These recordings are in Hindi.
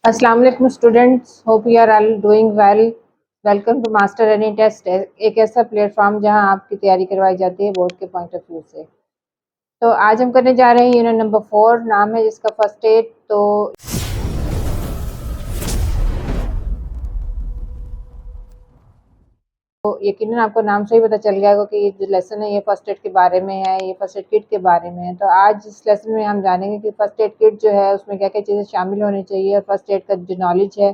अस्सलाम वालेकुम students, hope you are all doing well. Welcome to master any test, एक ऐसा प्लेटफॉर्म जहां आपकी तैयारी करवाई जाती है बोर्ड के पॉइंट ऑफ व्यू से। तो आज हम करने जा रहे हैं यूनिट नंबर 4, नाम है जिसका फर्स्ट एड। तो यकीनन आपको नाम से ही पता चल गया होगा कि ये जो लेसन है ये फर्स्ट एड के बारे में है, ये फर्स्ट एड किट के बारे में है। तो आज इस लेसन में हम जानेंगे कि फर्स्ट एड किट जो है उसमें क्या क्या चीज़ें शामिल होनी चाहिए और फर्स्ट एड का जो नॉलेज है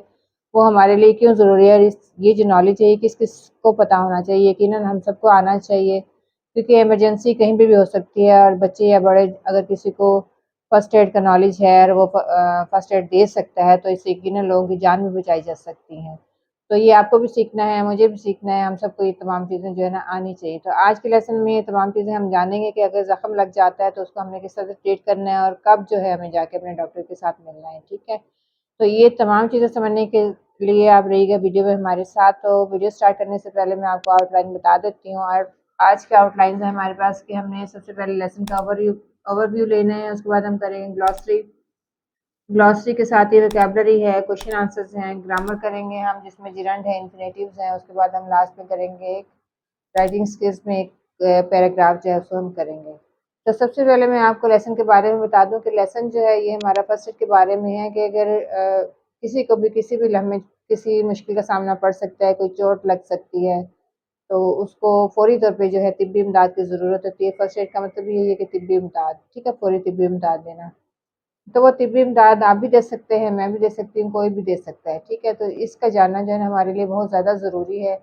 वो हमारे लिए क्यों ज़रूरी है, और ये जो नॉलेज है ये किस किस को पता होना चाहिए। यकीनन हम सबको आना चाहिए क्योंकि इमरजेंसी कहीं भी हो सकती है, और बच्चे या बड़े अगर किसी को फर्स्ट एड का नॉलेज है और वो फर्स्ट एड दे सकता है तो इससे यकीनन लोगों की जान भी बचाई जा सकती है। तो ये आपको भी सीखना है, मुझे भी सीखना है, हम सबको ये तमाम चीज़ें जो है ना आनी चाहिए। तो आज के लेसन में ये तमाम चीज़ें हम जानेंगे कि अगर ज़ख्म लग जाता है तो उसको हमने किस तरह से ट्रीट करना है और कब जो है हमें जाके अपने डॉक्टर के साथ मिलना है, ठीक है। तो ये तमाम चीज़ें समझने के लिए आप रहिएगा वीडियो में हमारे साथ। तो वीडियो स्टार्ट करने से पहले मैं आपको आउटलाइन बता देती हूँ। और आज के आउटलाइन है हमारे पास कि हमने सबसे पहले लेसन का ओवरव्यू लेना है, उसके बाद हम करेंगे ग्लॉसरी। ग्लॉसरी के साथ ही वोकैबुलरी है, क्वेश्चन आंसर्स हैं, ग्रामर करेंगे हम जिसमें जिरंड है, इन्फिनेटिव्स हैं। उसके बाद हम लास्ट में करेंगे एक राइटिंग स्किल्स में एक पैराग्राफ जो है उसको हम करेंगे। तो सबसे पहले मैं आपको लेसन के बारे में बता दूं कि लेसन जो है ये हमारा फर्स्ट एड के बारे में है कि अगर किसी को भी किसी भी लम्हे किसी मुश्किल का सामना पड़ सकता है, कोई चोट लग सकती है तो उसको फौरी तौर पे जो है तिब्बी इमदाद की ज़रूरत होती है। फर्स्ट एड का मतलब ये है कि तिब्बी इमदाद, ठीक है, फौरी तिब्बी इमदाद देना। तो वो तिब्बी इमदाद आप भी दे सकते हैं, मैं भी दे सकती हूँ, कोई भी दे सकता है, ठीक है। तो इसका जानना जो है हमारे लिए बहुत ज़्यादा ज़रूरी है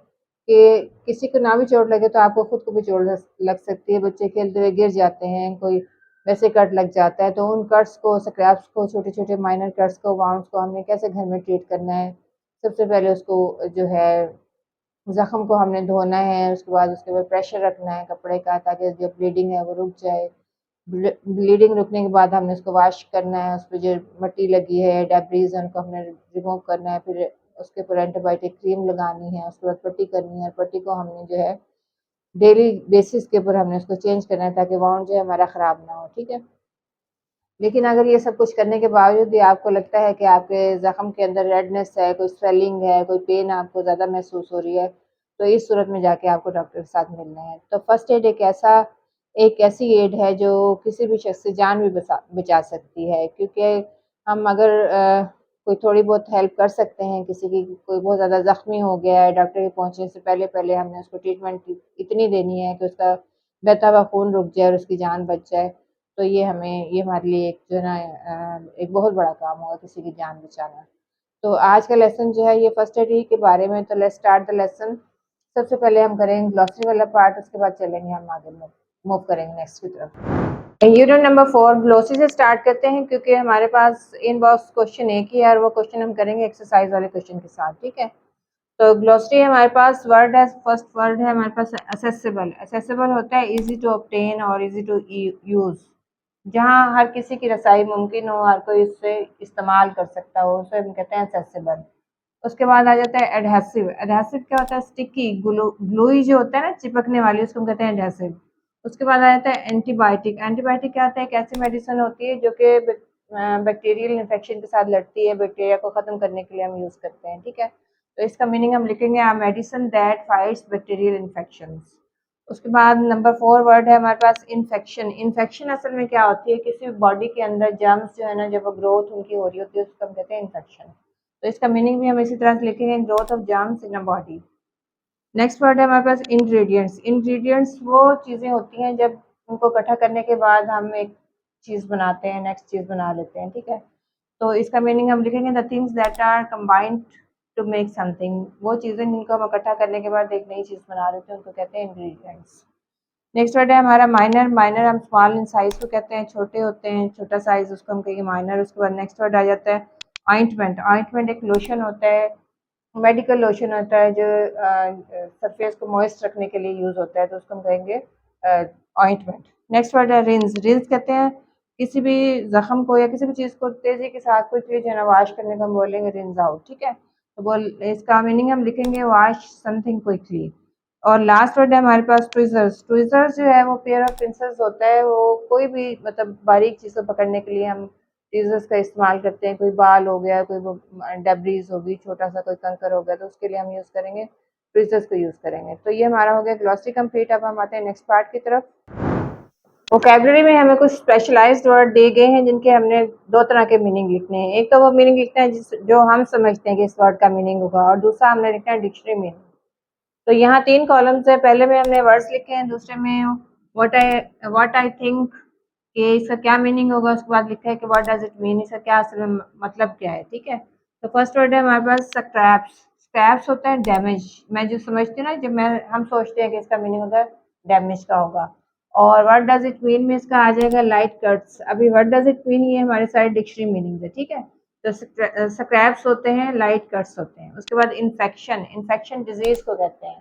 कि किसी को ना भी चोट लगे तो आपको खुद को भी चोट लग सकती है। बच्चे खेलते हुए गिर जाते हैं, कोई वैसे कट लग जाता है, तो उन कट्स को, स्क्रैप्स को, छोटे छोटे माइनर कट्स को, वाउंड्स को हमने कैसे घर में ट्रीट करना है। सबसे पहले उसको जो है ज़ख्म को हमने धोना है, उसके बाद उसके ऊपर प्रेशर रखना है कपड़े का ताकि जो ब्लीडिंग है वो रुक जाए। ब्लीडिंग रुकने के बाद हमने उसको वॉश करना है, उस पर जो मट्टी लगी है, डेब्रीज है, उनको हमने रिमूव करना है। फिर उसके ऊपर एंटीबायोटिक क्रीम लगानी है, उसके बाद पट्टी करनी है, और पट्टी को हमने जो है डेली बेसिस के ऊपर हमने उसको चेंज करना है ताकि वाउंड जो है हमारा ख़राब ना हो, ठीक है। लेकिन अगर ये सब कुछ करने के बावजूद भी आपको लगता है कि आपके ज़ख्म के अंदर रेडनेस है, कोई स्वेलिंग है, कोई पेन आपको ज़्यादा महसूस हो रही है, तो इस सूरत में जाके आपको डॉक्टर के साथ मिलना है। तो फर्स्ट एड एक ऐसी एड है जो किसी भी शख्स की जान भी बचा सकती है, क्योंकि हम अगर कोई थोड़ी बहुत हेल्प कर सकते हैं किसी की, कोई बहुत ज़्यादा ज़ख्मी हो गया है, डॉक्टर के पहुँचने से पहले पहले हमने उसको ट्रीटमेंट इतनी देनी है कि उसका बहता हुआ खून रुक जाए और उसकी जान बच जाए। तो ये हमारे लिए एक जो है ना एक बहुत बड़ा काम होगा किसी की जान बचाना। तो आज का लेसन जो है ये फर्स्ट एड ही के बारे में। तो लेट्स स्टार्ट द लेसन। सबसे पहले हम करेंगे ग्लॉसरी वाला पार्ट, उसके बाद चलेंगे हम आगे मूव करेंगे नेक्स्ट की तरफ। यूनिट नंबर 4 ग्लॉसरी से स्टार्ट करते हैं क्योंकि हमारे पास इन बॉक्स क्वेश्चन एक ही है और वो क्वेश्चन हम करेंगे एक्सरसाइज वाले क्वेश्चन के साथ, ठीक है। तो ग्लॉसरी हमारे पास वर्ड है, फर्स्ट वर्ड है हमारे पास असेसेबल। असेसेबल होता है इजी टू ऑब्टेन और इजी टू यूज, जहाँ हर किसी की रसाई मुमकिन हो, हर कोई इससे इस्तेमाल कर सकता हो, उसे हम कहते हैं असेसेबल। उसके बाद आ जाता है एडहेसिव। एडहेसिव क्या होता है? स्टिकी, ग्लूई जो होता है ना, चिपकने वाली, उसको हम कहते हैं एडहेसिव। उसके बाद आ जाता है एंटीबायोटिक। एंटीबायोटिक क्या होता है? एक ऐसी मेडिसिन होती है जो कि बैक्टीरियल इन्फेक्शन के साथ लड़ती है, बैक्टीरिया को ख़त्म करने के लिए हम यूज़ करते हैं, ठीक है। तो इसका मीनिंग हम लिखेंगे a medicine that fights bacterial infection. उसके बाद नंबर 4 वर्ड है हमारे पास इन्फेक्शन। इन्फेक्शन असल में क्या होती है? किसी बॉडी के अंदर जर्म्स जो है ना, जब वो ग्रोथ उनकी हो रही होती है उसको हम कहते हैं इन्फेक्शन। तो इसका मीनिंग भी हम इसी तरह से लिखेंगे, growth of germs in a body. Next word है हमारे पास इंग्रेडिएंट्स। इंग्रेडिएंट्स वो चीज़ें होती हैं जब उनको इकट्ठा करने के बाद हम एक चीज़ बनाते हैं, नेक्स्ट चीज़ बना लेते हैं, ठीक है। तो इसका मीनिंग हम लिखेंगे the things that are combined to make something. वो चीज़ें जिनको हम इकट्ठा करने के बाद एक नई चीज़ बना लेते हैं उनको कहते हैं इंग्रेडिएंट्स। नेक्स्ट वर्ड है हमारा माइनर। माइनर हम स्मॉल इन साइज को कहते हैं, छोटे होते हैं, छोटा साइज उसको हम कहेंगे माइनर। उसके बाद नेक्स्ट वर्ड आ जाता है ऑइंटमेंट। ऑइंटमेंट एक लोशन होता है, मेडिकल लोशन होता है जो सरफेस को मॉइस्ट रखने के लिए यूज़ होता है, तो उसको हम कहेंगे ऑइंटमेंट। नेक्स्ट वर्ड है रिंस। रिंस कहते हैं किसी भी जख्म को या किसी भी चीज़ को तेज़ी के साथ कोई चीज़ है ना वॉश करने को हम बोलेंगे रिंस आउट, ठीक है। तो बोल इसका मीनिंग हम लिखेंगे वॉश समथिंग क्विकली। और लास्ट वर्ड है हमारे पास ट्विज़र्स। ट्विज़र्स जो है वो पेयर ऑफ पिंसेस होता है, वो कोई भी मतलब बारीक चीज़ को पकड़ने के लिए हम सीजर्स का इस्तेमाल करते हैं, कोई बाल हो गया, कोई डेब्रीज होगी, छोटा सा कोई कंकर हो गया, तो उसके लिए हम यूज़ करेंगे ट्विज़र्स को यूज़ करेंगे। तो ये हमारा हो गया ग्लॉसरी कंप्लीट। अब हम आते हैं नेक्स्ट पार्ट की तरफ। वोकैबुलरी में हमें कुछ स्पेशलाइज्ड वर्ड दिए गए हैं जिनके हमने दो तरह के मीनिंग लिखने हैं। एक तो वो मीनिंग लिखना है जो हम समझते हैं कि इस वर्ड का मीनिंग होगा, और दूसरा हमने लिखना है डिक्शनरी मीनिंग। तो यहाँ 3 कॉलम्स है। पहले में हमने वर्ड्स लिखे हैं, दूसरे में व्हाट आई थिंक कि इसका क्या मीनिंग होगा, उसके बाद लिखा है कि व्हाट डज इट मीन, इसका क्या असल में मतलब क्या है। ठीक है, तो फर्स्ट वर्ड है हमारे पास स्क्रैप्स। स्क्रैप्स होता है डैमेज। मैं जो समझती हूँ ना, जब मैं हम सोचते हैं कि इसका मीनिंग होगा डैमेज का होगा। और व्हाट डज इट मीन में इसका आ जाएगा लाइट कट्स। अभी व्हाट डज इट मीन ये हमारे सारे डिक्शनरी मीनिंग है। ठीक है, तो स्क्रैप्स होते हैं, लाइट कट्स होते हैं। उसके बाद इन्फेक्शन। इन्फेक्शन डिजीज को कहते हैं।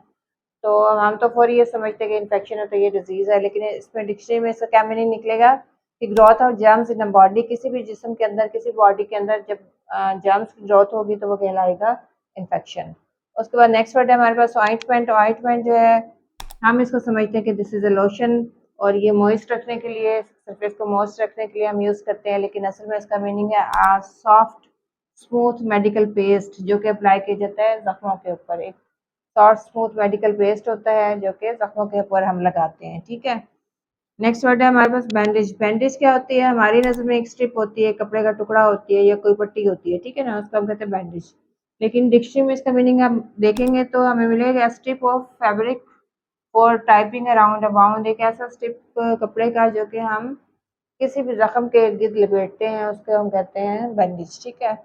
तो हम तो फौरी ये समझते हैं कि इन्फेक्शन है तो ये डिजीज है, लेकिन इसमें डिक्शनरी में इसका क्या मीनिंग निकलेगा कि growth of germs in a body. किसी भी जिस्म के अंदर, किसी बॉडी के अंदर जब जर्म्स की ग्रोथ होगी तो वो कहलाएगा इन्फेक्शन। उसके बाद नेक्स्ट वर्ड है हमारे पास ऑइंटमेंट। ऑइंटमेंट जो है हम इसको समझते हैं कि दिस इज अ लोशन, और ये मॉइस्ट रखने के लिए, सरफेस को मॉइस्ट रखने के लिए हम यूज़ करते हैं, लेकिन असल में इसका मीनिंग है सॉफ्ट स्मूथ मेडिकल पेस्ट जो कि अप्लाई किया जाता है जख्मों के ऊपर। एक सॉफ्ट स्मूथ मेडिकल पेस्ट होता है जो कि जख्मों के ऊपर हम लगाते हैं। ठीक है, नेक्स्ट वर्ड है हमारे पास बैंडेज। बैंडेज क्या होती है? हमारी नज़र में एक स्ट्रिप होती है, कपड़े का टुकड़ा होती है या कोई पट्टी होती है, ठीक है ना, उसको हम कहते हैं बैंडेज। लेकिन डिक्शनरी में इसका मीनिंग हम देखेंगे तो हमें मिलेगा strip of fabric for typing around a bound. एक ऐसा स्ट्रिप कपड़े का जो कि हम किसी भी जख्म के इर्द गिर्द लपेटते हैं, उसको हम कहते हैं बैंडेज। ठीक है,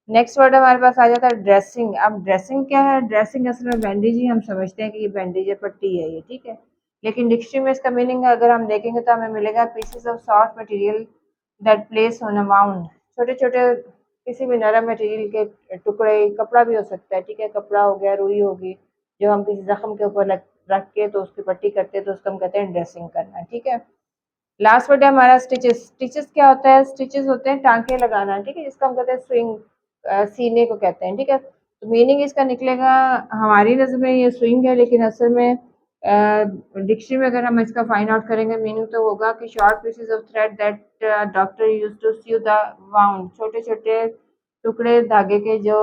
नेक्स्ट वर्ड हमारे पास आ जाता है ड्रेसिंग। अब ड्रेसिंग क्या है? ड्रेसिंग असल में बैंडेज ही हम समझते हैं कि ये बैंडेज है, पट्टी है ये। ठीक है, लेकिन डिक्शनरी में इसका मीनिंग अगर हम देखेंगे तो हमें मिलेगा pieces of soft material that place on a mound. छोटे छोटे किसी भी नरम मटेरियल के टुकड़े, कपड़ा भी हो सकता है। ठीक है, कपड़ा हो गया, रुई होगी, जो हम किसी जख्म के ऊपर रख के तो उसकी पट्टी करते हैं, तो उसको हम कहते हैं ड्रेसिंग करना। ठीक है, लास्ट वर्ड है हमारा स्टिचेस। स्टिचेस क्या होता है? स्टिचेस होते हैं टांके लगाना। ठीक है, जिसको हम कहते हैं स्विंग, सीने को कहते हैं। ठीक है, तो मीनिंग इसका निकलेगा, हमारी नज़र में ये स्विंग है, लेकिन असल में डिक्शनरी में अगर हम इसका फाइंड आउट करेंगे मीनिंग तो होगा कि short pieces of thread that doctor use to sew the wound. छोटे छोटे टुकड़े धागे के जो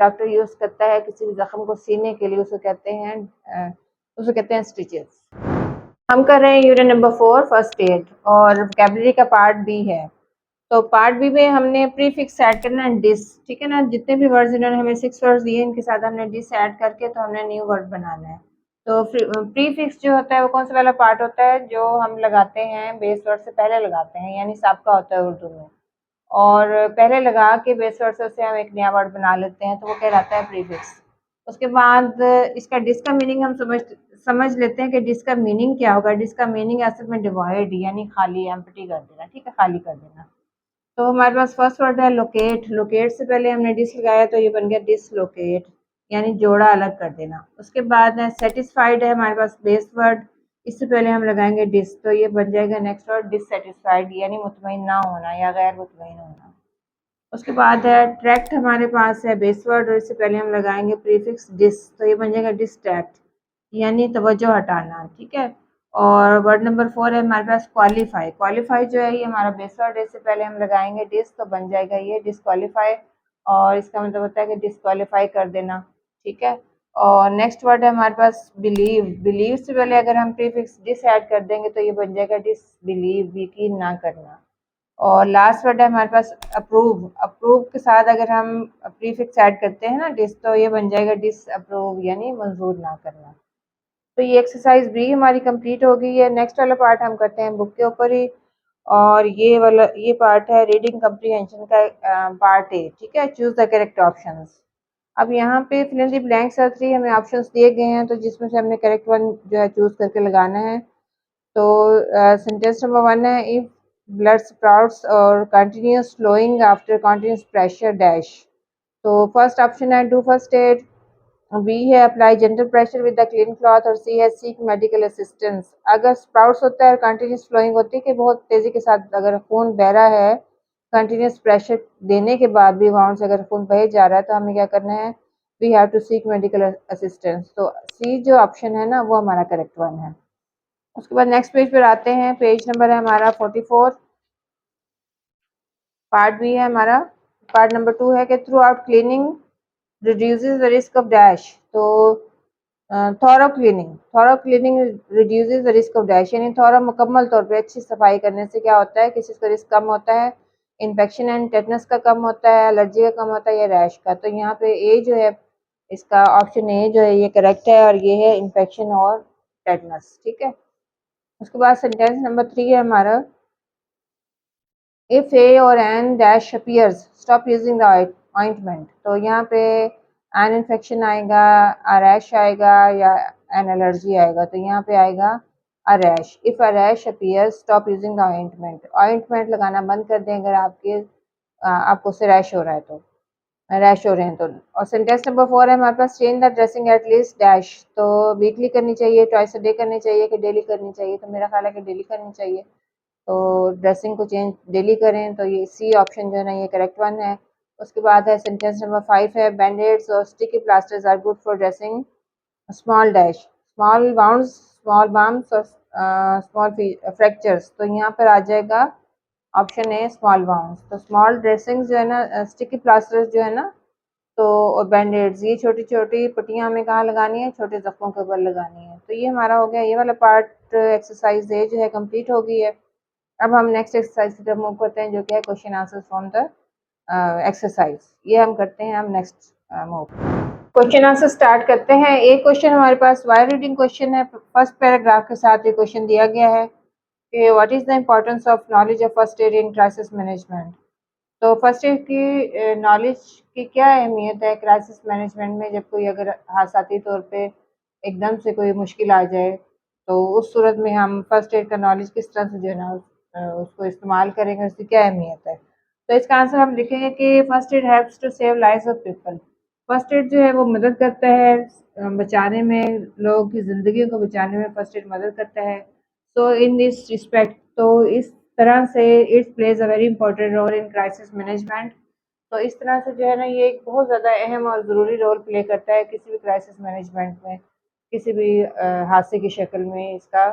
डॉक्टर यूज करता है किसी भी जख्म को सीने के लिए, उसे कहते हैं स्टिचेस। हम कर रहे हैं यूनिट नंबर 4 फर्स्ट एड, और वोकैबुलरी का पार्ट बी है। तो पार्ट बी में हमने प्रीफिक्स ऐड करना है डिस। ठीक है ना, जितने भी वर्ड्स इन्होंने हमें 6 वर्ड्स दिए, इनके साथ हमने डिस ऐड करके तो हमने न्यू वर्ड बनाना है। तो प्रीफिक्स जो होता है वो कौन सा वाला पार्ट होता है? जो हम लगाते हैं बेस वर्ड से पहले लगाते हैं, यानी साबका होता है उर्दू में, और पहले लगा के बेस वर्ड से हम एक नया वर्ड बना लेते हैं, तो वो कहलाता है प्रीफिक्स। उसके बाद इसका डिस का मीनिंग हम समझ लेते हैं कि डिस का मीनिंग क्या होगा। डिस का मीनिंग असल में डिवाइड, यानी खाली, एम्प्टी कर देना। ठीक है, खाली कर देना। तो हमारे पास फर्स्ट वर्ड है लोकेट। लोकेट से पहले हमने डिस लगाया तो ये बन गया डिसलोकेट, यानी जोड़ा अलग कर देना। उसके बाद है सेटिस्फाइड है हमारे पास बेस वर्ड, इससे पहले हम लगाएंगे डिस, तो ये बन जाएगा नेक्स्ट वर्ड डिससेटिस्फाइड, यानी मुतमईन ना होना या गैर मुतमईन होना। उसके बाद है ट्रैक्ट हमारे पास है बेस वर्ड, और इससे पहले हम लगाएंगे प्रीफिक्स डिस, तो ये बन जाएगा डिस्ट्रैक्ट, यानी तवज्जो हटाना। ठीक है, और वर्ड नंबर 4 है हमारे पास क्वालिफाई। क्वालिफाई जो है ये हमारा बेस वर्ड है, इससे पहले हम लगाएंगे डिस, तो बन जाएगा ये डिसक्वालीफाई, और इसका मतलब होता है कि डिसक्वालीफाई कर देना। ठीक है, और नेक्स्ट वर्ड है हमारे पास बिलीव। बिलीव से पहले अगर हम प्रीफिक्स डिस ऐड कर देंगे तो ये बन जाएगा डिसबिलीव, यकीन ना करना। और लास्ट वर्ड है हमारे पास अप्रूव। अप्रूव के साथ अगर हम प्रीफिक्स ऐड करते हैं ना डिस, तो ये बन जाएगा डिस अप्रूव, यानी मंजूर ना करना। तो ये एक्सरसाइज भी हमारी कंप्लीट हो गई है। नेक्स्ट वाला पार्ट हम करते हैं बुक के ऊपर ही, और ये पार्ट है रीडिंग कम्प्रीहेंशन का पार्ट ए। ठीक है, चूज द करेक्ट ऑप्शंस। अब यहाँ पे fill in the blanks are 3 हमें ऑप्शंस दिए गए हैं, तो जिसमें से हमने करेक्ट वन जो है चूज करके लगाना है। तो सेंटेंस नंबर 1 है, इफ ब्लड स्प्राउट्स और continues flowing after continues pressure dash. तो फर्स्ट ऑप्शन है डू फर्स्ट एड, बी है apply gentle pressure with the clean cloth, और सी है सीक मेडिकल असिस्टेंस। अगर स्प्राउट्स होता है और कंटिन्यूस फ्लोइंग होती है कि बहुत तेज़ी के साथ अगर खून बह रहा है, कंटिन्यूस प्रेशर देने के बाद भी वाउंड से अगर खून बह जा रहा है, तो हमें क्या करना है? We have to seek medical assistance. तो सी जो ऑप्शन है ना वो हमारा करेक्ट वन है। उसके बाद नेक्स्ट पेज पर आते हैं, पेज नंबर है हमारा 44। पार्ट बी है हमारा, पार्ट नंबर 2 है कि throughout cleaning reduces the risk of dash. तो thorough cleaning reduces the risk of dash, यानी थॉरो मुकम्मल तौर पे अच्छी सफाई करने से क्या होता है कि इसका रिस्क कम होता है, इन्फेक्शन एंड टेटनस का कम होता है, एलर्जी का कम होता है या रैश का। तो यहाँ पे ए जो है इसका ऑप्शन ए जो है ये करेक्ट है, और ये है इन्फेक्शन और टेटनस। ठीक है, उसके बाद सेंटेंस नंबर 3 है हमारा, इफ ए और an dash appears stop using the ointment. तो यहाँ पे एन इन्फेक्शन आएगा, अ रैश आएगा या एन एलर्जी आएगा। तो यहाँ पे आएगा a rash. If a rash appears stop using the ointment, ointment लगाना बंद कर दें अगर आपको उससे रैश हो रहा है तो, रैश हो रहे हैं तो। और सेंटेंस नंबर 4 है हमारे पास, change the dressing at least dash. तो वीकली करनी चाहिए, ट्वाइस अ डे करनी चाहिए कि डेली करनी चाहिए। तो मेरा ख्याल है कि डेली करनी चाहिए। तो ड्रेसिंग को चेंज डेली करें, तो ये सी ऑप्शन जो है ना ये करेक्ट वन है। उसके बाद है सेंटेंस नंबर 5 है, बैंडेड्स और sticky plasters are good for dressing small dash, small wounds, small bumps और स्मॉल फ्रैक्चर्स। तो यहाँ पर आ जाएगा ऑप्शन है स्मॉल बाउंड्स। तो स्मॉल ड्रेसिंग जो है ना, स्टिकी प्लास्टर्स जो है ना, तो और बैंडेड्स, ये छोटी छोटी पट्टियाँ हमें कहाँ लगानी है, छोटे जख्मों के ऊपर लगानी है। तो ये हमारा हो गया, ये वाला पार्ट एक्सरसाइज है जो है कंप्लीट हो गई है। अब हम नेक्स्ट एक्सरसाइज की तरफ मूव करते हैं, जो कि है question answer from the exercise. ये हम करते हैं, हम next move question answer start करते हैं। एक क्वेश्चन हमारे पास वाई रीडिंग क्वेश्चन है, फर्स्ट पैराग्राफ के साथ ये क्वेश्चन दिया गया है कि what is the importance of knowledge of first aid in crisis management. तो फर्स्ट एड की नॉलेज की क्या अहमियत है क्राइसिस मैनेजमेंट में, जब कोई अगर हादसाती तौर पे एकदम से कोई मुश्किल आ जाए, तो उस सूरत में हम फर्स्ट एड का नॉलेज किस तरह से जो है ना उसको इस्तेमाल करेंगे, उसकी क्या अहमियत है। तो इसका आंसर हम लिखेंगे कि first aid helps to save lives of people. First aid जो है वो मदद करता है बचाने में, लोगों की ज़िंदगी को बचाने में फर्स्ट एड मदद करता है। सो इन दिस रिस्पेक्ट, तो इस तरह से it plays a very important role in crisis management. तो इस तरह से जो है ना ये एक बहुत ज़्यादा अहम और ज़रूरी रोल प्ले करता है किसी भी क्राइसिस मैनेजमेंट में, किसी भी हादसे की शक्ल में इसका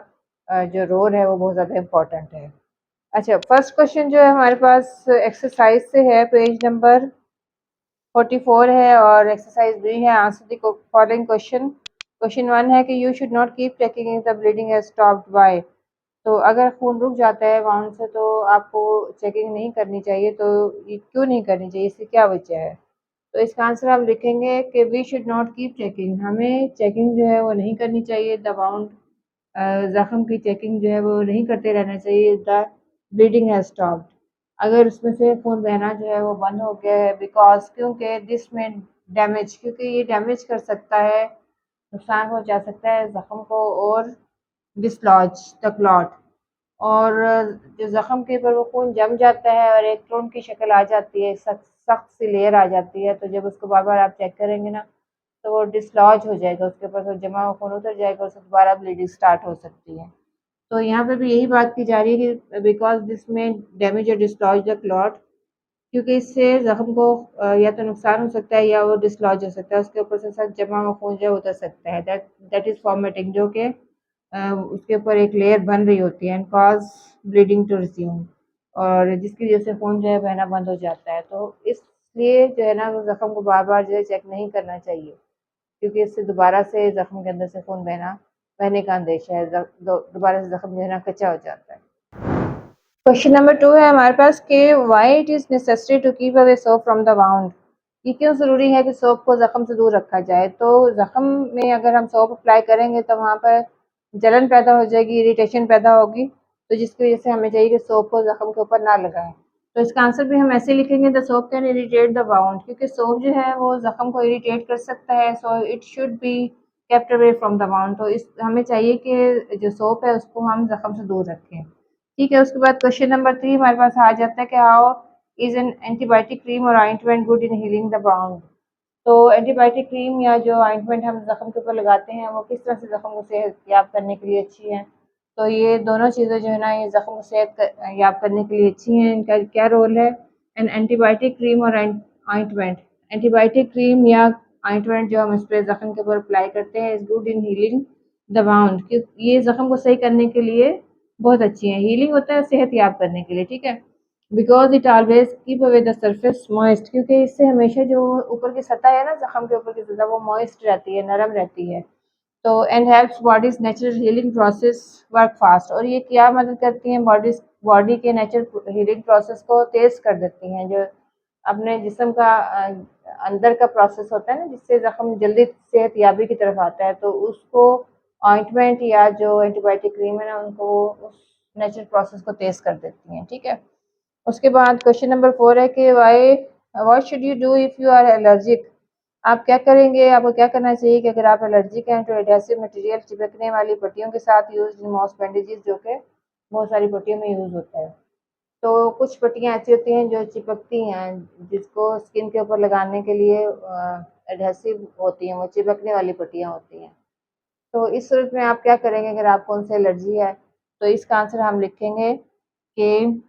जो रोल है वो बहुत ज़्यादा इम्पोर्टेंट है। अच्छा, फर्स्ट क्वेश्चन जो है हमारे पास एक्सरसाइज से है, पेज नंबर 44 है और एक्सरसाइज बी है, answer the following question. Question 1 है कि you should not keep checking if the bleeding has stopped bye. तो अगर खून रुक जाता है वाउंड से तो आपको चेकिंग नहीं करनी चाहिए। तो ये क्यों नहीं करनी चाहिए, इसकी क्या वजह है। तो इसका आंसर आप लिखेंगे कि we should not keep checking, हमें चेकिंग जो है वो नहीं करनी चाहिए। द वाउंड, ज़ख्म की चेकिंग जो है वो नहीं करते रहना चाहिए। द ब्लीडिंग हैज स्टॉप्ड, अगर उसमें से खून बहना जो है वो बंद हो गया है। बिकॉज, क्योंकि दिस में डैमेज, क्योंकि ये डैमेज कर सकता है, नुकसान पहुंचा सकता है ज़ख्म को, और डिसलॉज द क्लॉट, और जो ज़ख्म के ऊपर वो खून जम जाता है और एक क्लोन की शक्ल आ जाती है, सख्त सख्त सी लेयर आ जाती है। तो जब उसको बार बार आप चेक करेंगे ना, तो वो डिसलॉज हो जाएगा, उसके ऊपर से जमा हुआ खून उतर जाएगा, उससे दोबारा ब्लीडिंग स्टार्ट हो सकती है। तो यहाँ पे भी यही बात की जा रही है कि बिकॉज दिस में डैमेज और डिसलॉज द क्लॉट, क्योंकि इससे ज़ख्म को या तो नुकसान हो सकता है या वो डिसलॉज हो सकता है, उसके ऊपर से सख्त जमा हुआ खून जो उतर सकता है। दैट इज़ फॉर्मेटिंग, जो कि उसके ऊपर एक लेयर बन रही होती है, and cause bleeding to resume, और जिसकी वजह से खून जो है बहना बंद हो जाता है। तो इसलिए जो है ना ज़ख्म को बार बार जो है चेक नहीं करना चाहिए, क्योंकि इससे दोबारा से ज़ख्म के अंदर से खून बहने का अंदेशा है, दोबारा से ज़ख्म जो है ना कच्चा हो जाता है। क्वेश्चन नंबर 2 है हमारे पास कि why it is necessary to keep away soap from the wound. ये क्यों ज़रूरी है कि सोप को ज़ख्म से दूर रखा जाए। तो ज़ख्म में अगर हम सोप अप्लाई करेंगे तो वहाँ पर जलन पैदा हो जाएगी, इरिटेशन पैदा होगी, तो जिसकी वजह से हमें चाहिए कि सोप को ज़ख्म के ऊपर ना लगाएं। तो इसका आंसर भी हम ऐसे लिखेंगे, the soap can irritate the wound, क्योंकि सोप जो है वो ज़ख्म को इरिटेट कर सकता है। So it should be kept away from the wound. तो इस हमें चाहिए कि जो सोप है उसको हम ज़ख्म से दूर रखें। ठीक है, उसके बाद क्वेश्चन नंबर 3 हमारे पास आ जाता है कि how is an antibiotic cream और ointment good in healing the wound. तो एंटीबायोटिक क्रीम या जो ऑइंटमेंट हम ज़ख्म के ऊपर लगाते हैं वो किस तरह से ज़ख्म को सेहतयाब करने के लिए अच्छी हैं। तो ये दोनों चीज़ें जो है ना ये ज़ख्म को सेहतयाब करने के लिए अच्छी हैं। इनका क्या रोल है, एन एंटीबायोटिक क्रीम और ऑइंटमेंट, एंटीबायोटिक क्रीम या ऑइंटमेंट जो हम इस पर ज़ख्म के ऊपर अप्लाई करते हैं, is good in healing the wound, क्योंकि ये ज़ख्म को सही करने के लिए बहुत अच्छी है। हीलिंग होता है सेहत याब करने के लिए, ठीक है। Because it always keep away the surface moist, क्योंकि इससे हमेशा जो ऊपर की सतह है ना, जख्म के ऊपर की सतह, वो मॉइस्ट रहती है, नरम रहती है। तो and helps bodies natural healing process work fast, और ये क्या मदद करती हैं, बॉडी के नेचुरल हीलिंग प्रोसेस को तेज कर देती हैं। जो अपने जिस्म का अंदर का प्रोसेस होता है ना, जिससे जख्म जल्दी सेहत याबी की तरफ आता है, तो उसको ऑइंटमेंट या जो एंटीबायोटिक क्रीम है ना, उनको उस नेचुरल प्रोसेस को तेज कर देती हैं। ठीक है। उसके बाद क्वेश्चन नंबर 4 है कि why what should you do if you are allergic. आप क्या करेंगे, आपको क्या करना चाहिए कि अगर आप एलर्जिक हैं, तो एडहेसिव मटेरियल चिपकने वाली पट्टियों के साथ यूज मॉस बैंडेजेस, जो कि बहुत सारी पट्टियों में यूज़ होता है। तो कुछ पट्टियाँ ऐसी होती हैं जो चिपकती हैं, जिसको स्किन के ऊपर लगाने के लिए एडहेसिव होती हैं, वो चिपकने वाली पट्टियाँ होती हैं। तो इस सूरत में आप क्या करेंगे अगर आपको उनसे एलर्जी है? तो इसका आंसर हम लिखेंगे कि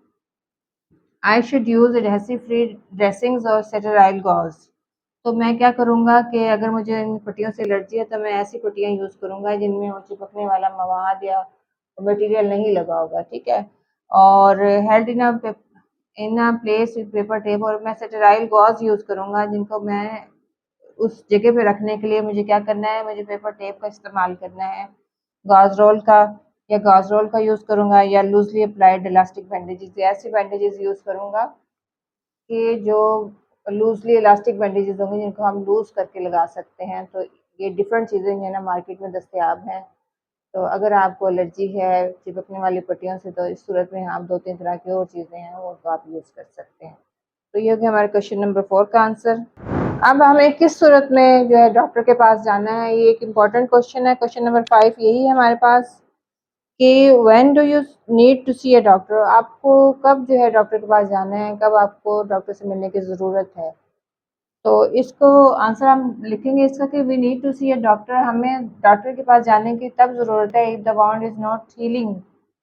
I should use adhesive free dressings और स्टेराइल गॉज़। तो मैं क्या करूँगा कि अगर मुझे इन पट्टियों से एलर्जी है, तो मैं ऐसी पट्टियाँ यूज़ करूँगा जिनमें वो चिपकने वाला मवाद या मटेरियल नहीं लगा होगा। ठीक है। और held in a place with paper tape, और मैं स्टेराइल गॉज़ यूज़ करूँगा, जिनको मैं उस जगह पे रखने के लिए मुझे क्या करना है, मुझे पेपर टेप का इस्तेमाल करना है, गॉज़ रोल का, या गॉज़ रोल का यूज़ करूँगा, या लूज़ली अप्लाइड इलास्टिक बैंडेजेस, या ऐसी बैंडेजेस यूज़ करूँगा कि जो लूज़ली इलास्टिक बैंडेजेस होंगे, जिनको हम लूज़ करके लगा सकते हैं। तो ये डिफरेंट चीज़ें जो है ना, मार्केट में दस्तयाब हैं। तो अगर आपको एलर्जी है चिपकने वाली पट्टियों से, तो इस सूरत में आप 2-3 तरह की और चीज़ें हैं, वो तो आप यूज़ कर सकते हैं। तो ये हो गया हमारे क्वेश्चन नंबर 4 का आंसर। अब हमें किस सूरत में जो है डॉक्टर के पास जाना है, ये एक इम्पॉर्टेंट क्वेश्चन है। क्वेश्चन नंबर 5 यही है हमारे पास कि when do you need to see a doctor. आपको कब जो है डॉक्टर के पास जाना है, कब आपको डॉक्टर से मिलने की ज़रूरत है। तो इसको आंसर हम लिखेंगे इसका कि we need to see a doctor, हमें डॉक्टर के पास जाने की तब ज़रूरत है if the wound is not healing,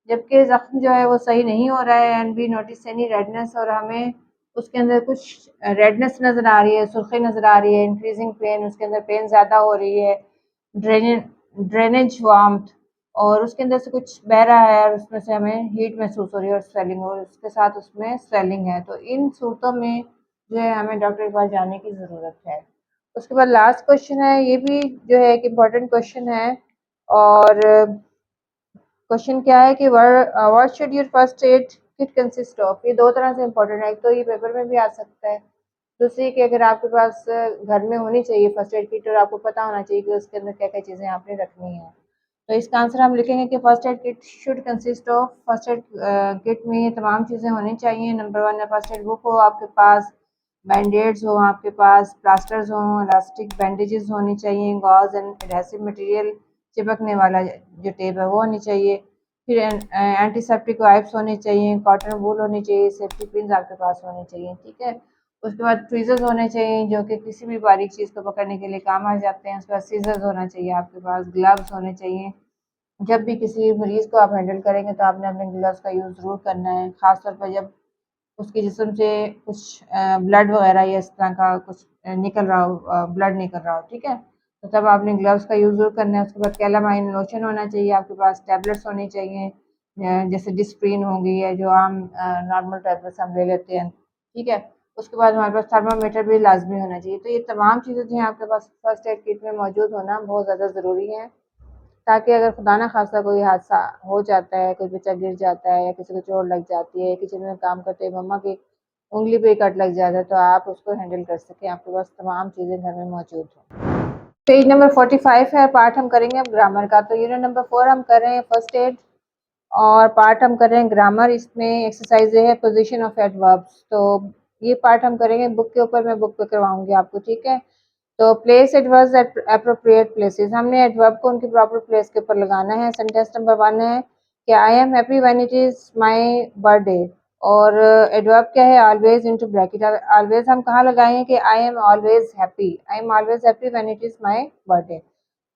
जबकि ज़ख्म जो है वो सही नहीं हो रहा है, and we notice any redness, और हमें उसके अंदर कुछ रेडनेस नज़र आ रही है, सुर्खी नज़र आ रही है, इंक्रीजिंग पेन, उसके अंदर पेन ज़्यादा हो रही है, ड्रेनेज ड्रेनेज वार्मथ, और उसके अंदर से कुछ बह रहा है, और उसमें से हमें हीट महसूस हो रही है, और स्वेलिंग, और उसके साथ उसमें स्वेलिंग है। तो इन सूरतों में जो है हमें डॉक्टर के पास जाने की ज़रूरत है। उसके बाद लास्ट क्वेश्चन है, ये भी जो है एक इम्पॉर्टेंट क्वेश्चन है। और क्वेश्चन क्या है कि what should your first aid kit consist of. ये दो तरह से इम्पोर्टेंट है, एक तो ये पेपर में भी आ सकता है, दूसरी कि अगर आपके पास घर में होनी चाहिए फर्स्ट एड किट, और आपको पता होना चाहिए कि उसके अंदर क्या क्या चीज़ें आपने रखनी है। तो इसका आंसर हम लिखेंगे कि first aid kit should consist of, first aid kit में ये तमाम चीज़ें होनी चाहिए। नंबर 1 है फर्स्ट एड बुक हो आपके पास, बैंडेड्स हो आपके पास, प्लास्टर्स हों, इलास्टिक बैंडेजेस होनी चाहिए, गॉज एंड एडहेसिव मटेरियल चिपकने वाला जो टेप है वो होनी चाहिए, फिर एंटीसेप्टिक वाइप्स होने चाहिए, कॉटन वूल होनी चाहिए, सेफ्टी पिन आपके पास होने चाहिए। ठीक है। उसके बाद ट्वीज़र्स होने चाहिए, जो कि किसी भी बारीक चीज़ को पकड़ने के लिए काम आ जाते हैं। उसके बाद सीजर्स होना चाहिए आपके पास, ग्लव्स होने चाहिए। जब भी किसी मरीज़ को आप हैंडल करेंगे, तो आपने अपने ग्लव्स का यूज़ ज़रूर करना है, ख़ास तौर पर जब उसके जिस्म से कुछ ब्लड वगैरह या इस तरह का कुछ निकल रहा हो, ब्लड निकल रहा हो। ठीक है। तो तब आपने ग्लव्स का यूज़ ज़रूर करना है। उसके बाद कैलामाइन लोशन होना चाहिए आपके पास, टैबलेट्स होनी चाहिए, जैसे डिस्प्रिन होगी, या जो आम नॉर्मल टैबलेट्स हम ले लेते हैं। ठीक है। उसके बाद हमारे पास थर्मामीटर भी लाजमी होना चाहिए। तो ये तमाम चीज़ें जो हैं आपके पास फर्स्ट एड किट में मौजूद होना बहुत ज़्यादा ज़रूरी है, ताकि अगर खुदा ना खास्ता कोई हादसा हो जाता है, कोई बच्चा गिर जाता है, या किसी को चोट लग जाती है, किचन में काम करते हुए मम्मा की उंगली पे कट लग जाता है, तो आप उसको हैंडल कर सकें, आपके पास तमाम चीज़ें घर में मौजूद हों। पेज नंबर 45 है, पार्ट हम करेंगे अब ग्रामर का। तो यूनिट नंबर 4 हम कर रहे हैं फर्स्ट एड, और पार्ट हम कर रहे हैं ग्रामर। इसमें एक्सरसाइज है पोजीशन ऑफ एडवर्ब्स। तो ये पार्ट हम करेंगे बुक के ऊपर, मैं बुक पे करवाऊंगी आपको। ठीक है। तो place adverbs at appropriate places, हमने एडवर्ब को उनकी प्रॉपर प्लेस के ऊपर लगाना है। सेंटेंस नंबर 1 है कि I am happy when it is my birthday, और एडवर्ब क्या है, ऑलवेज इनटू ब्रैकेट। ऑलवेज हम कहाँ लगाएंगे कि I am always happy, I am always happy when it is my birthday.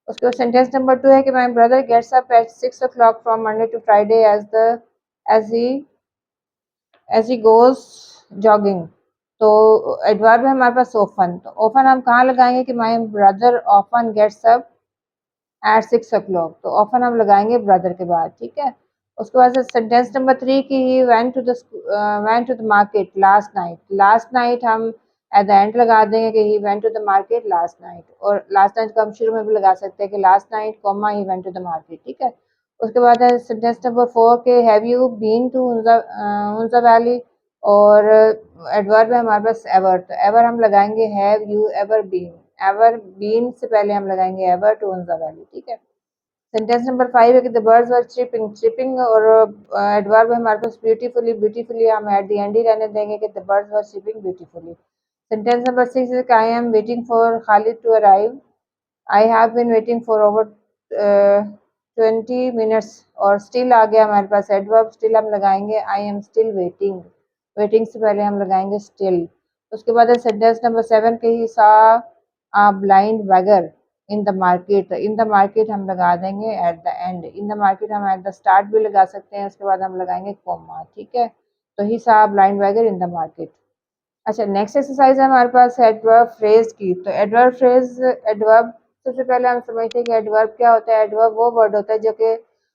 उसके बाद सेंटेंस नंबर 2 है कि my brother gets up at 6 o'clock from Monday to Friday as he as he goes jogging. तो एडवर्ब है हमारे पास ऑफन। तो ऑफन हम कहाँ लगाएंगे कि my brother often gets up at 6 o'clock। तो ऑफन हम लगाएंगे ब्रदर के बाद। ठीक है। उसके बाद से सेंटेंस नंबर 3 की he went to the market last night. Last night हम एट द एंड लगा देंगे कि he went to the market last night, और लास्ट नाइट को हम शुरू में भी लगा सकते हैं कि last night comma he went to the market, ठीक है। उसके बाद है सेंटेंस नंबर 4 के have you been to Hunza valley, और एडवर्ब है हमारे पास एवर, तो एवर हम लगाएंगे have you ever been, ever been से पहले हम लगाएंगे एवर टू हुंजा वैली, ठीक है। सेंटेंस नंबर 5 है कि the birds were chirping, chirping और एडवर्ब है हमारे पास ब्यूटीफुली, ब्यूटीफुली हम एट द एंड ही रहने देंगे कि the birds were chirping beautifully. Sentence number 6 है कि I am waiting for Khalid to arrive, I have been waiting for over 20 minutes, और स्टिल आ गया हमारे पास एडवर्ब, स्टिल हम लगाएंगे I am still waiting, waiting से पहले हम लगाएंगे स्टिल। उसके बाद है सेंटेंस नंबर 7 के ही सा a blind beggar in the market, in the market हम लगा देंगे at the end, in the market हम एट द स्टार्ट भी लगा सकते हैं, उसके बाद हम लगाएंगे कॉमा, ठीक है। तो he saw blind beggar in the market. अच्छा, नेक्स्ट एक्सरसाइज है हमारे पास एडवर्ब फ्रेज की। तो एडवर्ब फ्रेज, एडवर्ब सबसे पहले हम समझते हैं कि एडवर्ब क्या होता है। एडवर्ब वो वर्ड होता है जो कि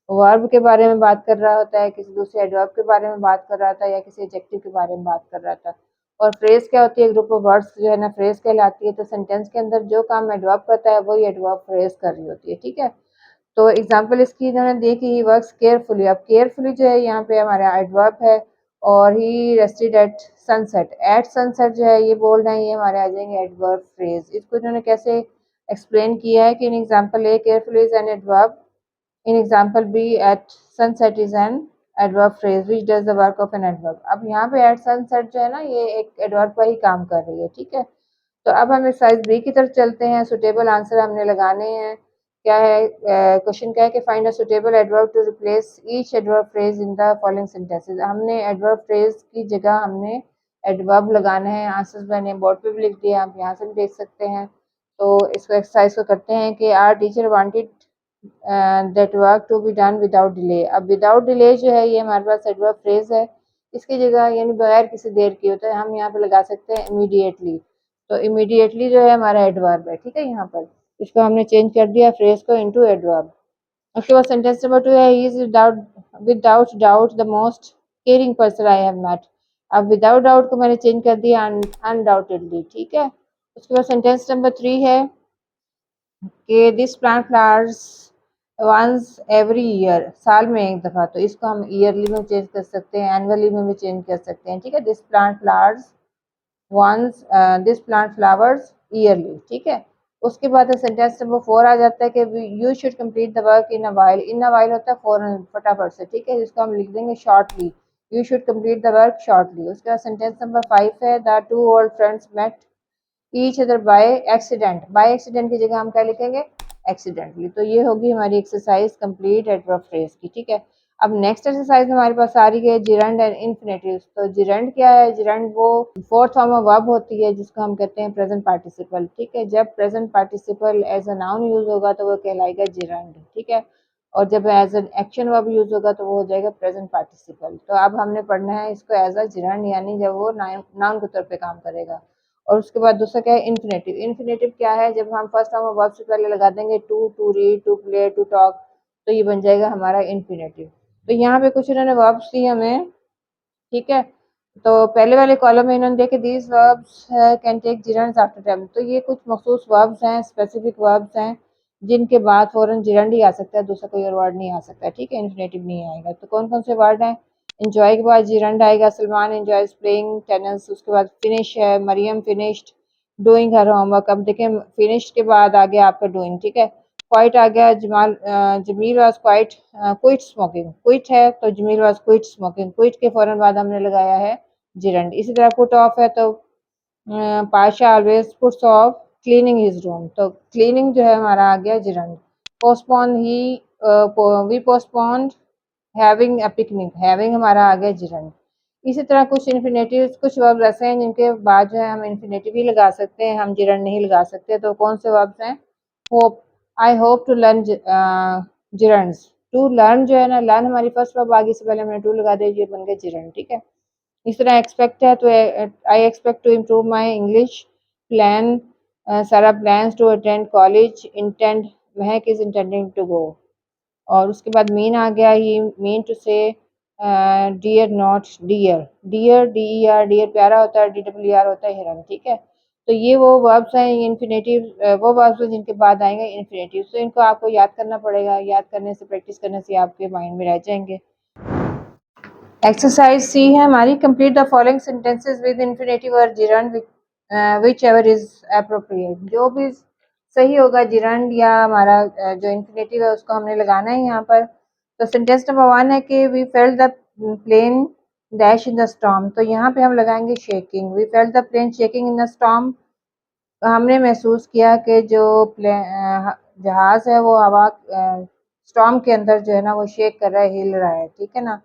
वर्ब के बारे में बात कर रहा होता है, किसी दूसरे एडवर्ब के बारे में बात कर रहा था, या किसी एडजेक्टिव के बारे में बात कर रहा था। और फ्रेज क्या होती है, ग्रुप ऑफ वर्ड्स जो है ना फ्रेज कहलाती है। तो सेंटेंस के अंदर जो काम एडवर्ब करता है वही एडवर्ब फ्रेज कर रही होती है, ठीक है। तो एग्जाम्पल इसकी इन्होंने दी कि ही वर्क्स केयरफुली, अब केयरफुली जो है यहाँ पे हमारा एडवर्ब है, और ही रेस्टेड एट सनसेट जो है ये बोल रहे हैं, ये हमारे आ जाएंगे एडवर्ब फ्रेज। इसको इन्होंने कैसे एक्सप्लेन किया है कि in example A carefully is an adverb, in example B at sunset is an adverb phrase which does the work of an adverb. अब यहाँ पे एट सनसेट जो है ना ये एक एडवर्ब का ही काम कर रही है, ठीक है। तो अब हम एक्सरसाइज बी की तरफ चलते हैं। सुटेबल आंसर हमने लगाने हैं। क्या है क्वेश्चन, क्या है कि find a suitable adverb to replace each adverb phrase in the following sentences. हमने एडवर्ब फ्रेज की जगह हमने एडवर्ब लगाना है। आंसर्स मैंने बोर्ड पे भी लिख दिया, आप यहाँ से भी देख सकते हैं। तो इसको एक्सरसाइज को करते हैं कि our teacher wanted that work to be done without delay. अब विदाउट डिले जो है ये हमारे पास एडवर्ब फ्रेज है, इसकी जगह यानी बगैर किसी देर की होता है, हम यहाँ पे लगा सकते हैं इमीडिएटली। तो इमीडिएटली जो है हमारा एडवर्ब है, ठीक है। यहाँ पर इसको हमने चेंज कर दिया फ्रेज को इनटू एडवर्ब। उसके बाद सेंटेंस नंबर 2 है he is without doubt the most caring person I have met. अब विदाउट डाउट को मैंने चेंज कर दिया अनडाउटेडली, ठीक है। उसके बाद सेंटेंस नंबर 3 है कि this plant flowers once every year, साल में एक दफ़ा। तो इसको हम ईयरली में चेंज कर सकते हैं, एनुअली में भी चेंज कर सकते हैं, ठीक है। This plant flowers once, this plant flowers yearly, ठीक है। उसके बाद सेंटेंस नंबर 4 आ जाता है कि you should complete the work in a while. In a while होता है फौरन, फटाफट से, ठीक है, जिसको हम लिख देंगे shortly. You should complete the work shortly. उसके बाद सेंटेंस नंबर 5 है the two old friends met each other by accident. By accident की जगह हम क्या लिखेंगे, एक्सीडेंटली। तो ये होगी हमारी एक्सरसाइज कंप्लीट एडवर्ब फ्रेज की, ठीक है। अब नेक्स्ट एक्सरसाइज हमारे पास आ रही है जिरंड एंड इन्फिनेटिव। तो जिरंड क्या है, जिरंड वो फोर्थ फॉर्म ऑफ वर्ब होती है जिसको हम कहते हैं प्रेजेंट पार्टिसिपल, ठीक है। जब present participle as a noun use होगा तो वो कहलाएगा जिरंड, ठीक है। और जब as an action verb use होगा तो वो हो जाएगा प्रेजेंट पार्टिसिपल। तो अब हमने पढ़ना है इसको एज अ जिरंड, यानी जब वो नाउन के तौर पे काम करेगा। और उसके बाद दूसरा क्या है इन्फिनेटिव। इन्फिनेटिव क्या है, जब हम फर्स्ट फॉर्म ऑफ वर्ब से पहले लगा देंगे to read, to play, to talk, तो ये बन जाएगा हमारा इन्फिनेटिव। तो यहाँ पे कुछ इन्होंने वर्ब्स दी हमें, ठीक है। तो पहले वाले कॉलम में इन्होंने देखे these verbs can take gerunds after them. तो ये कुछ मखसूस वर्ब्स हैं, स्पेसिफिक वर्ब्स हैं जिनके बाद फौरन जिरंड ही आ सकता है, दूसरा कोई और वर्ड नहीं आ सकता, ठीक है, इन्फिनेटिव नहीं आएगा। तो कौन कौन से वर्ड हैं, एंजॉय के बाद जिरंड आएगा, सलमान एंजॉयज प्लेइंग टेनिस। उसके बाद फिनिश है, Maryam finished doing her homework. अब देखें फिनिश्ड के बाद आ गया आपका डूइंग, ठीक है। क्वाइट आ गया, Jameel was quite quit smoking. Quit है तो Jameel was quit smoking, quit के फौरन बाद हमने लगाया है जिरंड। इसी तरह पुट ऑफ है तो Pasha always puts off cleaning his room, तो क्लीनिंग जो है हमारा आ गया जिरंड। पोस्टपोन ही, we postponed having a picnic, having हमारा आ गया जिरंड। इसी तरह कुछ इन्फिनेटिव, कुछ वर्ब ऐसे हैं जिनके बाद जो है हम इन्फिनेटिव ही लगा सकते हैं, हम जिरंड नहीं लगा सकते। तो कौन से वर्ब्स हैं, hope, I hope to learn gerunds. To learn जो है ना, लर्न हमारी फर्स्ट वर्ब आगे से पहले हमने टू लगा दिया, ये बन गया जिरंड, ठीक है। इस तरह एक्सपेक्ट है तो I expect to improve my English. Plan, Sara plans to attend college. Intend, Mahak is intending to go. और उसके बाद मीन आ गया, he mean to say dear not dear, dear D E R, dear प्यारा होता है, डी डब्ल्यू आर होता है हिरन, ठीक है। तो ये वो वर्ब्स हैं इन्फिनेटिव, वो वर्ब्स हैं जिनके बाद आएंगे इन्फिनेटिव। तो इनको आपको याद करना पड़ेगा, याद करने से प्रैक्टिस करने से आपके माइंड में रह जाएंगे। एक्सरसाइज सी है हमारी, complete the following sentences with infinitive और gerund whichever is appropriate. जो भी सही होगा जिरंड या हमारा जो इन्फिनेटिव है उसको हमने लगाना है यहाँ पर। तो सेंटेंस नंबर 1 है कि we felt the plane dash in the storm. तो यहाँ पे हम लगाएंगे shaking, we felt the plane shaking in the storm. हमने महसूस किया कि जो जहाज है वो हवा स्टॉर्म के अंदर जो है ना वो शेक कर रहा है, हिल रहा है, ठीक है ना।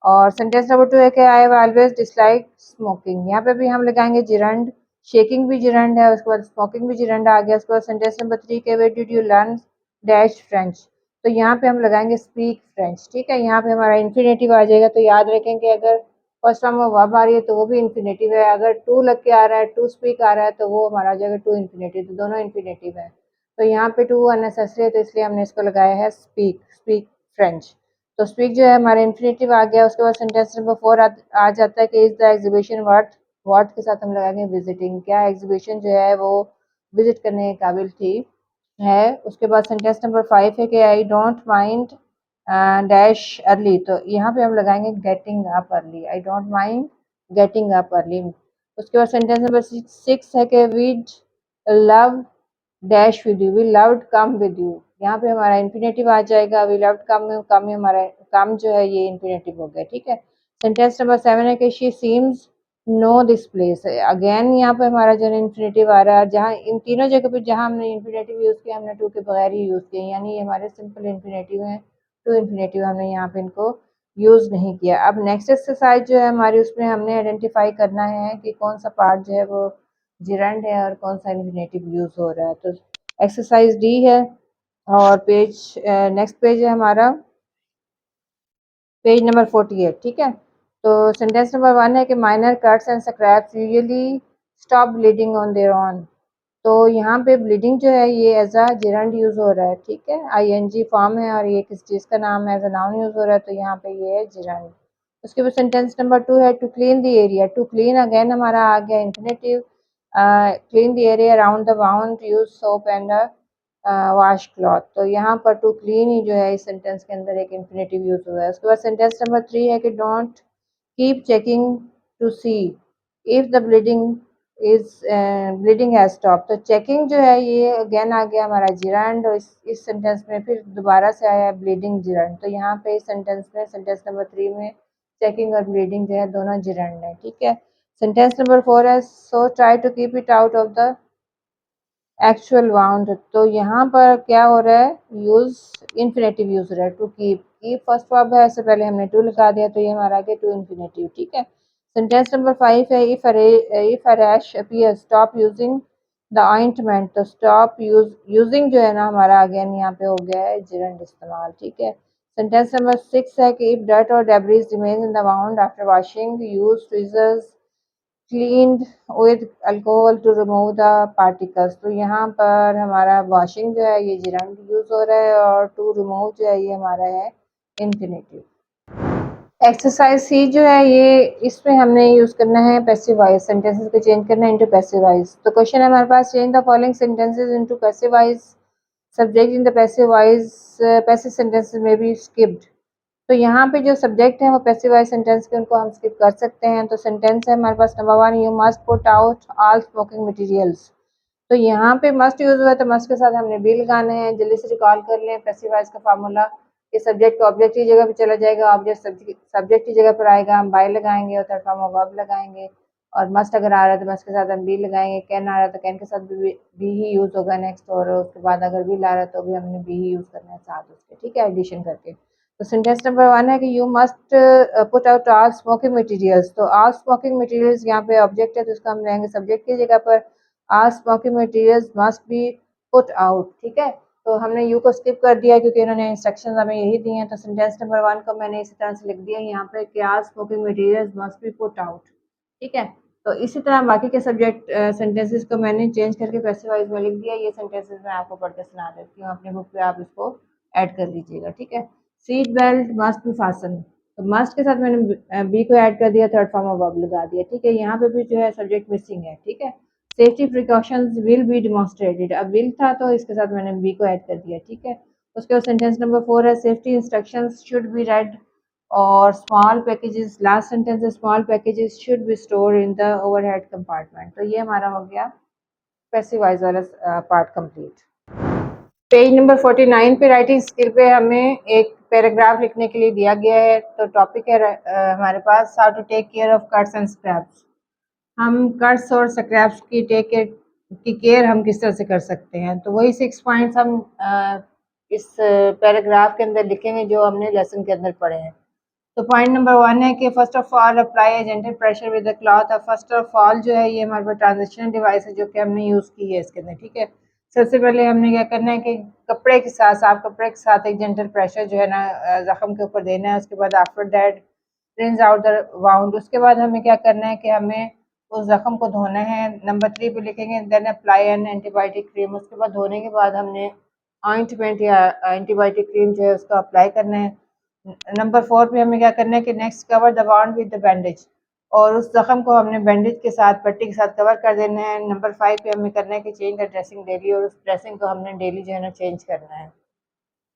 और सेंटेंस नंबर 2 है कि I have always dislike smoking. यहाँ पे भी हम लगाएंगे जिरंड, शेकिंग भी जिरंड है, उसके बाद स्मोकिंग भी जिरंड आ गया। उसके बाद सेंटेंस नंबर 3 के where did you learn dash French. तो यहाँ पे हम लगाएंगे स्पीक फ्रेंच, ठीक है। यहाँ पे हमारा इन्फिनेटिव आ जाएगा। तो याद रखें कि अगर फर्स्ट फॉर्म में वर्ब आ रही है तो वो भी इन्फिनेटिव है, अगर टू लग के आ रहा है, टू स्पीक आ रहा है, तो वो हमारा आ जाएगा टू इन्फिनेटिव। तो दोनों इन्फिनेटिव है। तो यहाँ पे टू अननेसेसरी है तो इसलिए हमने इसको लगाया है स्पीक, स्पीक फ्रेंच। तो स्पीक जो है हमारा इन्फिनेटिव आ गया। उसके बाद सेंटेंस नंबर 4 आ जाता है कि is the exhibition worth, worth के साथ हम लगाएंगे विजिटिंग। क्या एग्जीबिशन जो है वो विजिट करने के काबिल थी, है। उसके बाद सेंटेंस नंबर 5 है कि I don't mind dash early. तो यहाँ पे हम लगाएंगे getting up early, I don't mind getting up early. उसके बाद सेंटेंस नंबर 6 है कि we'd love dash with you, we loved come with you. यहाँ पे हमारा इन्फिनेटिव आ जाएगा, वी लव्ड कम, कम हमारा कम जो है ये इन्फिनेटिव हो गया, ठीक है। सेंटेंस नंबर 7 है कि she seems know this place. Again यहाँ पे हमारा जो इन्फिनेटिव आ रहा है, जहाँ इन तीनों जगह पे जहाँ हमने इन्फिनेटिव यूज़ किया हमने टू के बगैर ही यूज़ किया, यानी ये हमारे सिंपल इन्फिनेटिव हैं। टू इन्फिनेटिव हमने यहाँ पे इनको यूज़ नहीं किया। अब नेक्स्ट एक्सरसाइज जो है हमारी, उसमें हमने आइडेंटिफाई करना है कि कौन सा पार्ट जो है वो जिरंड है और कौन सा इन्फिनेटिव यूज़ हो रहा है। तो एक्सरसाइज डी है और पेज नेक्स्ट पेज है हमारा पेज नंबर 48, ठीक है। तो सेंटेंस नंबर 1 है कि minor cuts and scraps usually stop bleeding on their own. तो यहाँ पे ब्लीडिंग जो है ये एज अ जिरंड यूज़ हो रहा है, ठीक है। आईएनजी फॉर्म है और ये किस चीज़ का नाम है, एज अ नाउन यूज़ हो रहा है, तो यहाँ पे ये है जिरंड। उसके बाद सेंटेंस नंबर 2 है to clean the area. To clean again हमारा आ गया infinitive, clean the area around the wound, use soap and wash cloth. तो यहाँ पर टू क्लीन ही जो है इस सेंटेंस के अंदर एक इन्फिनेटिव यूज हुआ है। उसके बाद सेंटेंस नंबर 3 है कि don't keep checking to see if the bleeding has stop. तो चेकिंग जो है ये अगेन आ गया हमारा जिरंड, और इस सेंटेंस में फिर दोबारा से आया ब्लीडिंग जिरंड। तो यहाँ पे इस सेंटेंस में सेंटेंस नंबर 3 में चेकिंग और ब्लीडिंग जो है दोनों जिरंड है, ठीक है। सेंटेंस नंबर 4 है so try to keep it out of the actual wound. तो यहाँ पर क्या हो रहा है, यूज इन्फिनेटिव यूज हो रहा है। To keep, keep first verb है, इससे पहले हमने टू लिखा दिया तो ये हमारा आ गया टू इन्फिनेटिव, ठीक है। सेंटेंस नंबर 5 है if a rash appear stop using the ointment. तो स्टॉप यूजिंग जो है ना हमारा अगेन यहाँ पे हो गया है जिरंड इस्तेमाल, ठीक है। सेंटेंस नंबर 6 है कि if dirt or debris remain in the wound after washing use tweezers cleaned with alcohol to remove the particles. तो यहाँ पर हमारा वॉशिंग जो है ये जिरंड यूज हो रहा है और टू रिमूव जो है ये हमारा है इन्फिनेटिव। एक्सरसाइज सी जो है ये, इसमें हमने यूज करना है पैसिव वॉइस, सेंटेंसेस को चेंज करना है इनटू पैसिव वॉइस। तो क्वेश्चन है हमारे पास, change the following sentences into passive voice, subject in the passive voice, passive sentences में बी स्किप्ड। तो यहाँ पे जो सब्जेक्ट है वो पैसिव वॉइस सेंटेंस के उनको हम स्किप कर सकते हैं। तो सेंटेंस है हमारे पास number 1, you must put out all smoking materials. तो यहाँ पे मस्ट यूज हुआ है तो मस्ट के साथ हमने बी लगाना है। जल्दी से रिकॉल कर लें पैसिव वॉइस का फार्मूला, ये सब्जेक्ट को ऑब्जेक्ट की जगह पे चला जाएगा, ऑब्जेक्ट सब्जेक्ट की जगह पर आएगा, हम बाय लगाएंगे और थर्ड फॉर्म ऑफ वर्ब लगाएंगे। और मस्ट अगर आ रहा है तो मस्ट के साथ हम बी लगाएंगे, कैन आ रहा है तो कैन के साथ बी ही यूज होगा नेक्स्ट, और उसके बाद अगर भी ला रहा है तो भी हमने बी ही यूज करना है साथ उसके, ठीक है, एडिशन करके। तो सेंटेंस नंबर 1 है कि you must put out all smoking materials. तो ऑल स्मोकिंग मटेरियल्स यहाँ पे ऑब्जेक्ट है तो इसको हम लेंगे सब्जेक्ट की जगह पर, all smoking materials must be put out, ठीक है। तो हमने यू को स्किप कर दिया क्योंकि इन्होंने इंस्ट्रक्शंस हमें यही दी हैं। तो सेंटेंस नंबर 1 को मैंने इसी तरह से लिख दिया यहाँ पे कि all smoking materials must be put out, ठीक है। तो इसी तरह बाकी के सब्जेक्ट सेंटेंसेस को मैंने चेंज करके पैसिव वॉइस में लिख दिया। ये सेंटेंसेस मैं आपको पढ़ के सुना देती हूँ, अपने बुक पे आप इसको ऐड कर लीजिएगा, ठीक है। Seat belt must be fasten, तो मस्ट के साथ मैंने बी को ऐड कर दिया, थर्ड फॉर्म ऑफ वर्ब लगा दिया, ठीक है। यहाँ पे भी जो है सब्जेक्ट मिसिंग है, ठीक है। Safety precautions will be demonstrated, अब विल था तो इसके साथ मैंने बी को ऐड कर दिया, ठीक है। उसके बाद सेंटेंस नंबर 4 है safety instructions should be red और स्मॉल पैकेजेस, लास्ट सेंटेंस है small packages should be store in the overhead compartment. तो ये हमारा हो गया पैसिव वॉइस वाला पार्ट कंप्लीट। पेज नंबर 49 पे राइटिंग स्किल पे हमें एक पैराग्राफ लिखने के लिए दिया गया है। तो टॉपिक है हमारे पास how to take care of cuts and scrapes. हम कट्स और स्क्रैप्स की केयर हम किस तरह से कर सकते हैं, तो वही 6 पॉइंट्स हम इस पैराग्राफ के अंदर लिखेंगे जो हमने लेसन के अंदर पढ़े हैं। तो पॉइंट नंबर 1 है कि first of all apply A gentle pressure with the cloth. अब फर्स्ट ऑफ ऑल जो है ये हमारे पास ट्रांजिशन डिवाइस है जो कि हमने यूज़ की है इसके अंदर, ठीक है। सबसे पहले हमने क्या करना है कि कपड़े के साथ, साफ कपड़े के साथ एक जेंटल प्रेशर जो है ना ज़ख्म के ऊपर देना है। उसके बाद after that rinse out the wound. उसके बाद हमें क्या करना है कि हमें उस ज़ख्म को धोना है। नंबर 3 पे लिखेंगे then apply an antibiotic cream. उसके बाद धोने के बाद हमने ऑइंटमेंट या एंटीबायोटिक क्रीम जो है उसको अप्लाई करना है। नंबर 4 पे हमें क्या करना है कि next cover the wound with the bandage, और उस जख्म को हमने बैंडेज के साथ, पट्टी के साथ कवर कर देना है। नंबर 5 पे हमें करना है कि चेंज द ड्रेसिंग डेली, और उस ड्रेसिंग को हमने डेली जो है ना चेंज करना है।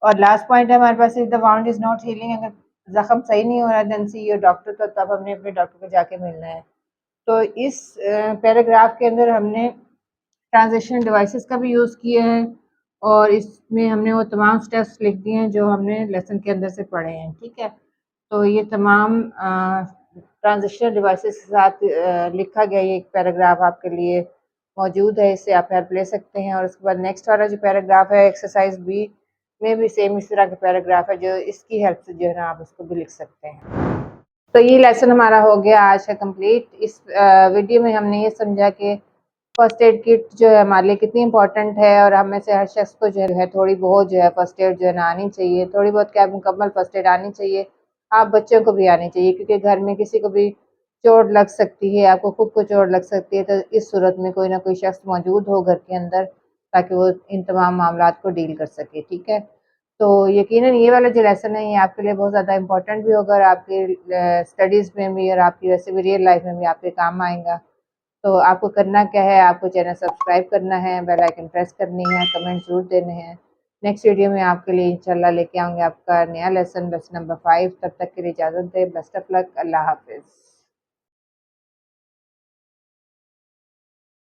और लास्ट पॉइंट है हमारे पास if the wound is not healing, अगर जख्म सही नहीं हो रहा देन सी योर डॉक्टर, तो तब हमने अपने डॉक्टर को जाके मिलना है। तो इस पैराग्राफ के अंदर हमने ट्रांजिशन डिवाइसेस का भी यूज़ किया है और इसमें हमने वो तमाम स्टेप्स लिख दिए हैं जो हमने लेसन के अंदर से पढ़े हैं, ठीक है। तो ये तमाम ट्रांजिशनल डिवाइसेस के साथ लिखा गया ये एक पैराग्राफ आपके लिए मौजूद है, इससे आप हेल्प ले सकते हैं। और उसके बाद नेक्स्ट वाला जो पैराग्राफ है एक्सरसाइज बी में भी सेम इस तरह का पैराग्राफ है जो इसकी हेल्प से जो है ना आप उसको भी लिख सकते हैं। तो ये लेसन हमारा हो गया आज का कंप्लीट। इस वीडियो में हमने ये समझा कि फर्स्ट एड किट जो है हमारे लिए कितनी इंपॉर्टेंट है, और हम में से हर शख्स को जो है थोड़ी बहुत जो है फर्स्ट एड जो है ना आनी चाहिए, थोड़ी बहुत क्या मुकम्मल फर्स्ट एड आनी चाहिए। आप बच्चों को भी आनी चाहिए क्योंकि घर में किसी को भी चोट लग सकती है, आपको खुद को चोट लग सकती है, तो इस सूरत में कोई ना कोई शख्स मौजूद हो घर के अंदर ताकि वो इन तमाम मामलात को डील कर सके, ठीक है। तो यकीनन ये वाला जो लेसन है ये आपके लिए बहुत ज़्यादा इंपॉर्टेंट भी होगा और आपकी स्टडीज़ में भी और आपकी वैसे भी रियल लाइफ में भी आपके काम आएगा। तो आपको करना क्या है, आपको चैनल सब्सक्राइब करना है, बेल आइकन प्रेस करनी है, कमेंट ज़रूर देने हैं। नेक्स्ट वीडियो में आपके लिए इंशाल्लाह लेके आऊँगी आपका नया लेसन, लेसन नंबर 5। तब तक के लिए इजाज़त दें। Best of luck. अल्लाह हाफ़िज़।